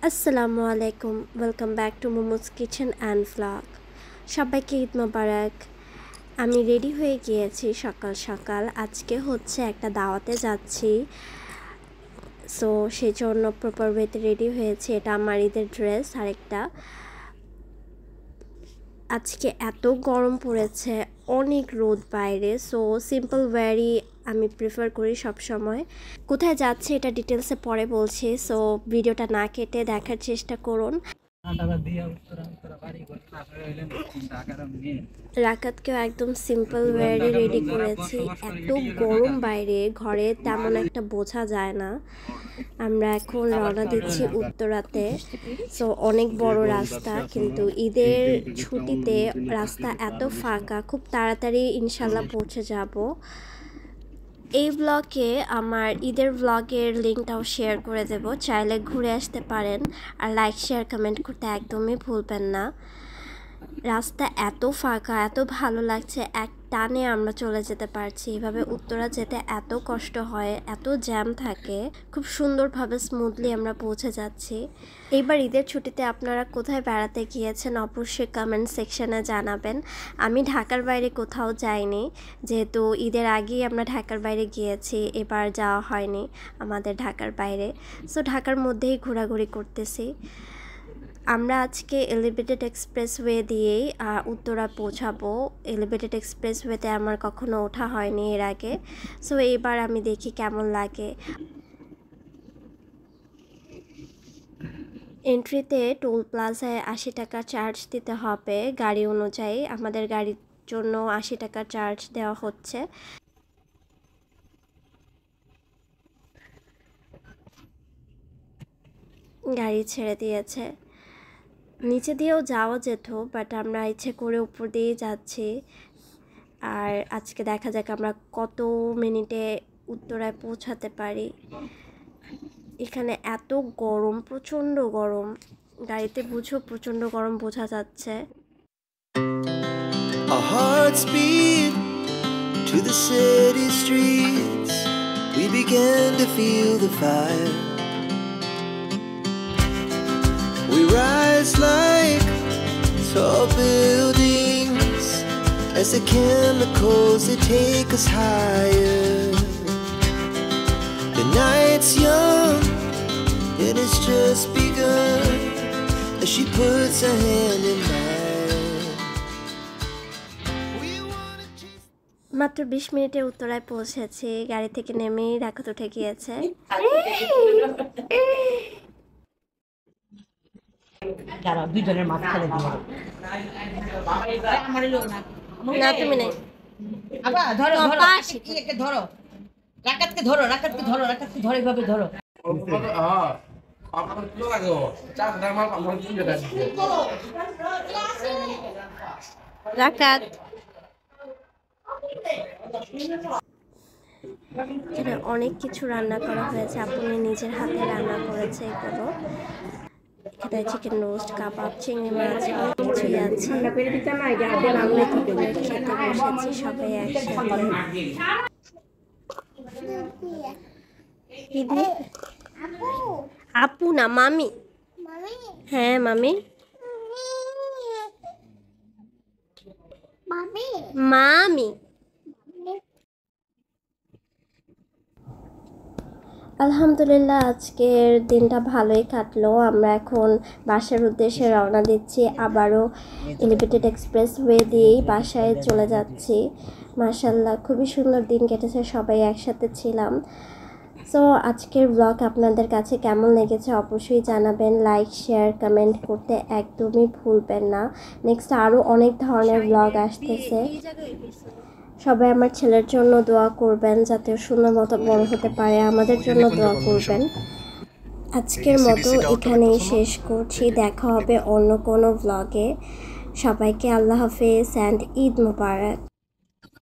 আসসালামু আলাইকুম, welcome back to momos kitchen and vlog. সবাইকে ঈদ মোবারক। আমি রেডি হয়ে গিয়েছি সকাল সকাল। আজকে হচ্ছে একটা দাওয়াতে যাচ্ছি, সো সেই জন্য প্রপার ওয়েতে রেডি হয়েছি। এটা আমার ঈদের ড্রেস। আরেকটা, আজকে এত গরম পড়েছে, অনেক রোদ বাইরে, সো সিম্পল ওয়্যারই আমি প্রেফার করি সব সময়। কোথায় যাচ্ছে এটা ডিটেলসে পরে বলছি, সো ভিডিওটা না কেটে দেখার চেষ্টা করুন। রাকাতকেও একদম সিম্পল ওয়্যারে রেডি করেছি। এত গরম বাইরে, ঘরে তেমন একটা বোঝা যায় না। আমরা এখন রওনা দিচ্ছি উত্তরাতে। সো অনেক বড় রাস্তা, কিন্তু ঈদের ছুটিতে রাস্তা এত ফাঁকা, খুব তাড়াতাড়ি ইনশাল্লাহ পৌঁছে যাব। এই ব্লগে আমার ঈদের ব্লগের লিঙ্কটাও শেয়ার করে দেব, চাইলে ঘুরে আসতে পারেন। আর লাইক শেয়ার কমেন্ট করতে একদমই ভুলবেন না। রাস্তা এত ফাঁকা, এত ভালো লাগছে, এক টানে আমরা চলে যেতে পারছি। এভাবে উত্তরা যেতে এত কষ্ট হয়, এত জ্যাম থাকে, খুব সুন্দরভাবে স্মুথলি আমরা পৌঁছে যাচ্ছি। এইবার ঈদের ছুটিতে আপনারা কোথায় বেড়াতে গিয়েছেন অবশ্যই কমেন্ট সেকশনে জানাবেন। আমি ঢাকার বাইরে কোথাও যাইনি, যেহেতু ঈদের আগেই আমরা ঢাকার বাইরে গিয়েছি, এবার যাওয়া হয়নি আমাদের ঢাকার বাইরে। সো ঢাকার মধ্যেই ঘোরাঘুরি করতেছি। আমরা আজকে এলিভেটেড এক্সপ্রেসওয়ে দিয়েই উত্তরা পৌঁছাবো। এলিভেটেড এক্সপ্রেসওয়েতে আমার কখনো ওঠা হয়নি এর আগে, সো এবার আমি দেখি কেমন লাগে। এন্ট্রিতে টোল প্লাজায় 80 টাকা চার্জ দিতে হবে গাড়ি অনুযায়ী। আমাদের গাড়ির জন্য 80 টাকা চার্জ দেওয়া হচ্ছে। গাড়ি ছেড়ে দিয়েছে। নিচে দিয়েও যাওয়া যেত, বাট আমরা ইচ্ছে করে উপর দিয়েই যাচ্ছি। আর আজকে দেখা যাক আমরা কত মিনিটে উত্তরায় পৌঁছাতে পারি। এখানে এত গরম, প্রচণ্ড গরম, গাড়িতে বুঝো প্রচণ্ড গরম বোঝা যাচ্ছে। Our hearts beat to the city streets. We began to feel the fire. We rise like tall buildings as the chemicals they take us higher. The night's young and it's just begun as she puts her hand in mine. মাত্র 20 মিনিটে উত্তরায় পৌঁছেছি। গাড়ি থেকে নেমেই রাকাত উঠে গিয়েছে। দুইজনের মাঝখানে দিয়ে না তুমি নেই, ধরো ধরো রাকাতকে ধরো এইভাবে ধরো। রাকাত, এখানে অনেক কিছু রান্না করা হয়েছে, আপনি নিজের হাতে রান্না করেছে এগুলো। এখানে চিকেন রোস্ট, কাবাব, চিংড়ি মাছ, অনেক কিছুই আছে। আমরা খেতে বসেছি সবাই একসাথে। আপু না মামি। হ্যাঁ মামি। মামি। আলহামদুলিল্লাহ, আজকের দিনটা ভালোই কাটলো। আমরা এখন বাসার উদ্দেশ্যে রওনা দিচ্ছি। আবারও এলিভেটেড এক্সপ্রেসওয়ে দিয়েই বাসায় চলে যাচ্ছি। মাশাআল্লাহ, খুবই সুন্দর দিন কেটেছে, সবাই একসাথে ছিলাম। সো আজকের ব্লগ আপনাদের কাছে কেমন লেগেছে অবশ্যই জানাবেন। লাইক শেয়ার কমেন্ট করতে একদমই ভুলবেন না। নেক্সট আরও অনেক ধরনের ব্লগ আসতেছে। সবাই আমার ছেলের জন্য দোয়া করবেন, যাতে সুন্দর মতো বড় হতে পারে। আমাদের জন্য দোয়া করবেন। আজকের মতো এখানেই শেষ করছি। দেখা হবে অন্য কোনো ব্লগে। সবাইকে আল্লাহ হাফেজ অ্যান্ড ঈদ মোবারক।